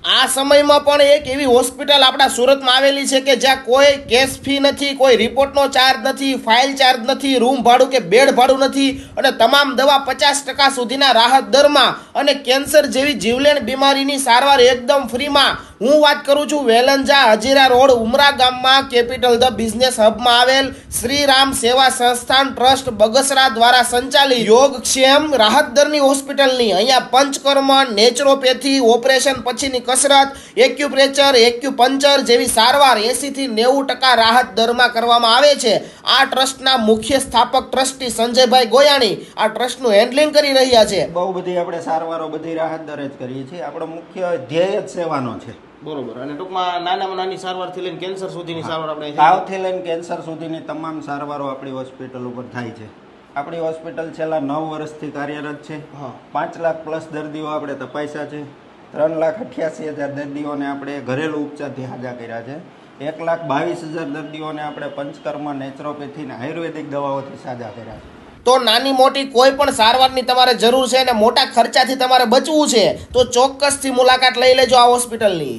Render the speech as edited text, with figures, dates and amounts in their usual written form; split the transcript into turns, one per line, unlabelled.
આ સમયમાં પણ એક એવી હોસ્પિટલ આપણા સુરતમાં આવેલી છે કે જ્યાં કોઈ કેશ ફી નથી, કોઈ રિપોર્ટનો ચાર્જ નથી, ફાઇલ ચાર્જ નથી, રૂમ ભાડું કે બેડ ભાડું નથી અને તમામ દવા 50% સુધીના રાહત દરમાં અને કેન્સર જેવી જીવલેણ બીમારીની સારવાર એકદમ ફ્રીમાં. હું વાત કરું છું વેલંજા હજીરા રોડ ઉમરા ગામમાં કેપિટલ ધ બિઝનેસ હબમાં આવેલ શ્રી રામ સેવા સંસ્થાન ટ્રસ્ટ બગસરા દ્વારા સંચાલિત યોગક્ષેમ રાહત દરની હોસ્પિટલની. અહીંયા પંચકર્મ, નેચરોપેથી, ઓપરેશન પછીની કસરત, એક્યુપ્રેશર, એક્યુપંચર જેવી સારવાર 80 થી 90% રાહત દરમાં કરવામાં આવે છે. આ ટ્રસ્ટના મુખ્ય સ્થાપક ટ્રસ્ટી સંજયભાઈ ગોયાણી આ ટ્રસ્ટનું હેન્ડલિંગ કરી રહ્યા છે.
બહુ બધી આપણે સારવારો બધી રાહત દરે જ કરીએ છીએ. આપણો મુખ્ય ધ્યેય જ સેવાનો છે.
બરોબર. અને ટૂંકમાં નાનામાં નાની સારવારથી લઈને કેન્સર સુધીની સારવાર આપણે
તાવથી લઈને કેન્સર સુધીની તમામ સારવારો આપણી હોસ્પિટલ ઉપર થાય છે. આપણી હોસ્પિટલ છેલ્લા 9 વર્ષથી કાર્યરત છે. 5 લાખ પ્લસ દર્દીઓ આપણે તપાસ્યા છે. 3,88,000 દર્દીઓને આપણે ઘરેલું ઉપચારથી સાજા કર્યા છે. 1,22,000 દર્દીઓને આપણે પંચકર્મ, નેચરોપેથી અને આયુર્વેદિક દવાઓથી સાજા કર્યા છે.
તો નાની મોટી કોઈ પણ સારવારની તમારે જરૂર છે અને મોટા ખર્ચાથી તમારે બચવું છે તો ચોક્કસથી મુલાકાત લઈ લેજો આ હોસ્પિટલની.